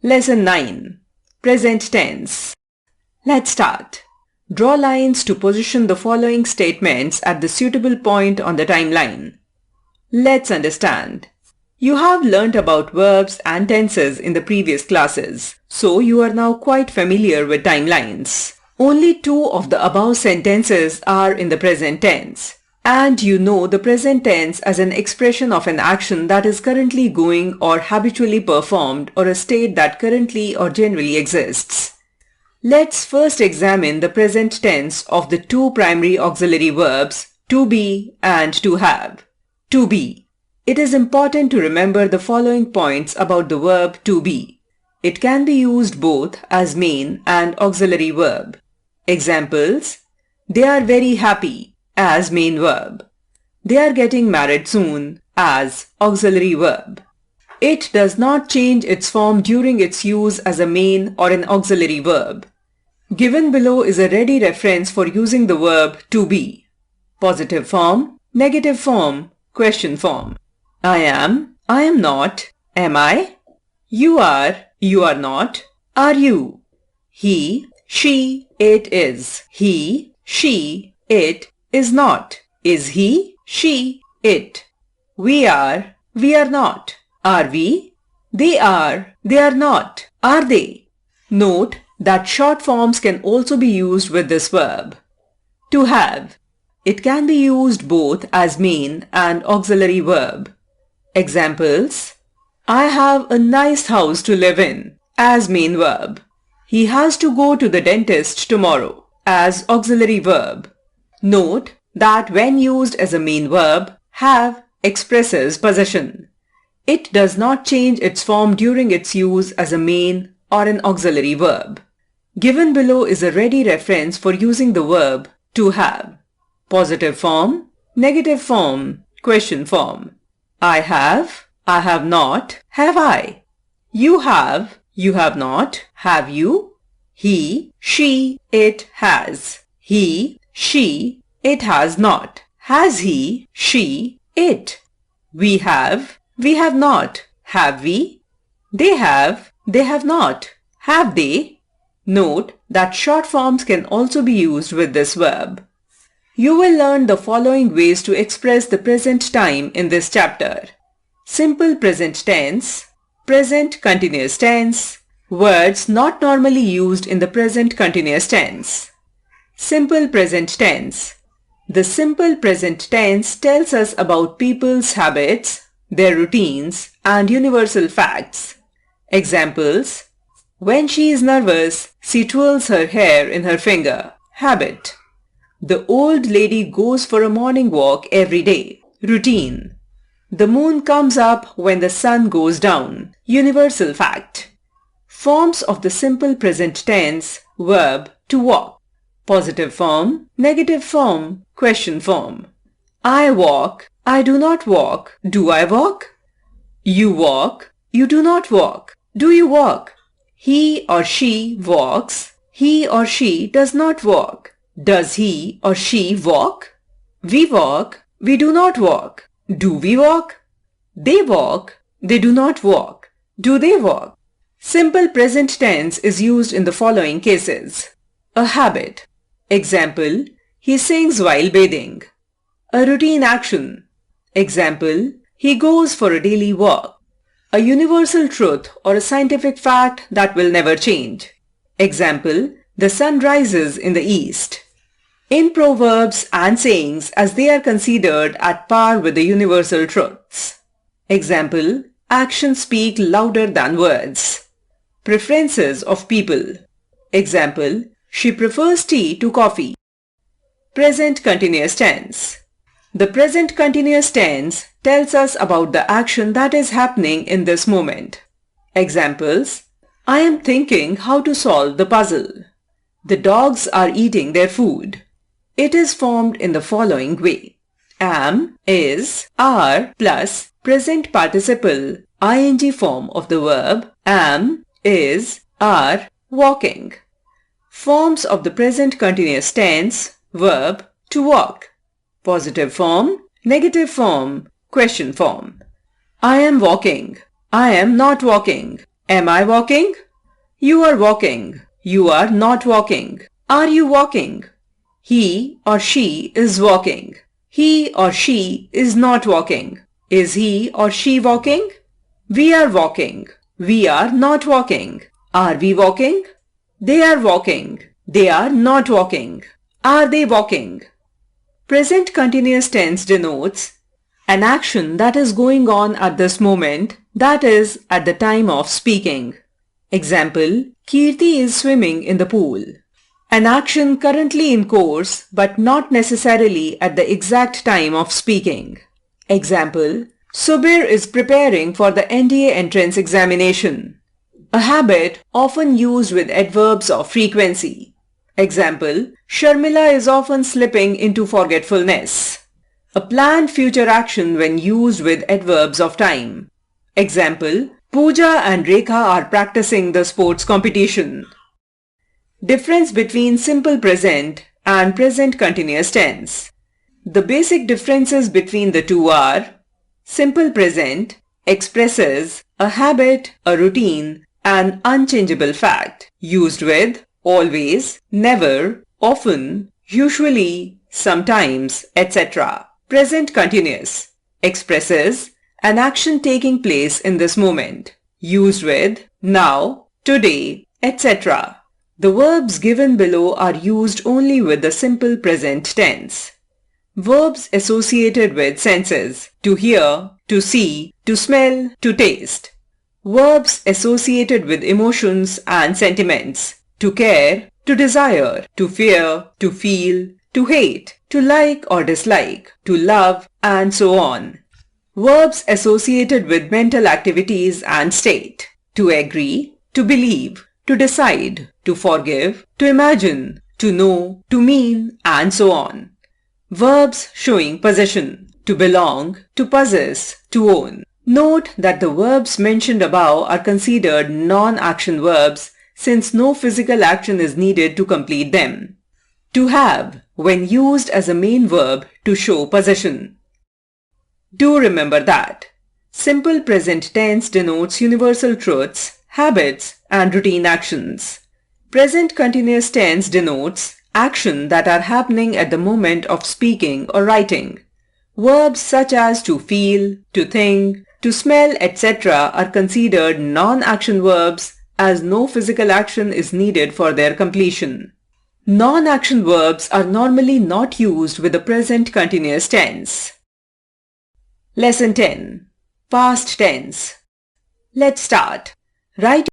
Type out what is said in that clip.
Lesson 9. Present tense. Let's start. Draw lines to position the following statements at the suitable point on the timeline. Let's understand. You have learnt about verbs and tenses in the previous classes, so you are now quite familiar with timelines. Only 2 of the above sentences are in the present tense, and you know the present tense as an expression of an action that is currently going or habitually performed, or a state that currently or generally exists. Let's first examine the present tense of the 2 primary auxiliary verbs, to be and to have. To be. It is important to remember the following points about the verb to be. It can be used both as main and auxiliary verb. Examples: they are very happy as main verb. They are getting married soon as auxiliary verb. It does not change its form during its use as a main or an auxiliary verb. Given below is a ready reference for using the verb to be. Positive form, negative form, question form. I am not, am I? You are not, are you? He, she, it is. He, she, it is not. Is he, she, it? We are not. Are we? They are not. Are they? Note that short forms can also be used with this verb. To have. It can be used both as main and auxiliary verb. Examples: I have a nice house to live in as main verb. He has to go to the dentist tomorrow as auxiliary verb. Note that when used as a main verb, have expresses possession. It does not change its form during its use as a main or an auxiliary verb. Given below is a ready reference for using the verb to have. Positive form, negative form, question form. I have not, have I? You have not, have you? He, she, it has. He, she, it has not. Has he, she, it? We have not, have we? They have not, have they? Note that short forms can also be used with this verb. You will learn the following ways to express the present time in this chapter. Simple present tense, present continuous tense, words not normally used in the present continuous tense. Simple present tense. The simple present tense tells us about people's habits, their routines, and universal facts. Examples: when she is nervous, she twirls her hair in her finger. Habit. The old lady goes for a morning walk every day. Routine. The moon comes up when the sun goes down. Universal fact. Forms of the simple present tense, verb to walk. Positive form, negative form, question form. I walk, I do not walk, do I walk? You walk, you do not walk, do you walk? He or she walks, he or she does not walk. Does he or she walk? We walk, we do not walk. Do we walk? They walk, they do not walk. Do they walk? Simple present tense is used in the following cases. A habit. Example: he sings while bathing. A routine action. Example: he goes for a daily walk. A universal truth or a scientific fact that will never change. Example: the sun rises in the east. In proverbs and sayings, as they are considered at par with the universal truths. Example: actions speak louder than words. Preferences of people. Example: she prefers tea to coffee. Present continuous tense. The present continuous tense tells us about the action that is happening in this moment. Examples: I am thinking how to solve the puzzle. The dogs are eating their food. It is formed in the following way. Am, is, are plus present participle ing form of the verb am, is, are, walking. Forms of the present continuous tense, verb to walk. Positive form, negative form, question form. I am walking. I am not walking. Am I walking? You are walking. You are not walking. Are you walking? He or she is walking. He or she is not walking. Is he or she walking? We are walking. We are not walking. Are we walking? They are walking. They are not walking. Are they walking? Present continuous tense denotes an action that is going on at this moment, that is, at the time of speaking. Example, Kirti is swimming in the pool. An action currently in course but not necessarily at the exact time of speaking. Example, Subir is preparing for the NDA entrance examination. A habit often used with adverbs of frequency. Example, Sharmila is often slipping into forgetfulness. A planned future action when used with adverbs of time. Example, Pooja and Rekha are practicing the sports competition. Difference between simple present and present continuous tense. The basic differences between the two are: simple present expresses a habit, a routine, an unchangeable fact, used with always, never, often, usually, sometimes, etc. Present continuous expresses an action taking place in this moment, used with now, today, etc. The verbs given below are used only with the simple present tense. Verbs associated with senses: to hear, to see, to smell, to taste. Verbs associated with emotions and sentiments: to care, to desire, to fear, to feel, to hate, to like or dislike, to love, and so on. Verbs associated with mental activities and state: to agree, to believe, to decide, to forgive, to imagine, to know, to mean, and so on. Verbs showing possession: to belong, to possess, to own. Note that the verbs mentioned above are considered non-action verbs since no physical action is needed to complete them. To have, when used as a main verb to show possession. Do remember that simple present tense denotes universal truths, habits, and routine actions. Present continuous tense denotes action that are happening at the moment of speaking or writing. Verbs such as to feel, to think, to smell, etc. are considered non-action verbs as no physical action is needed for their completion. Non-action verbs are normally not used with the present continuous tense. Lesson 10. Past tense. Let's start. Write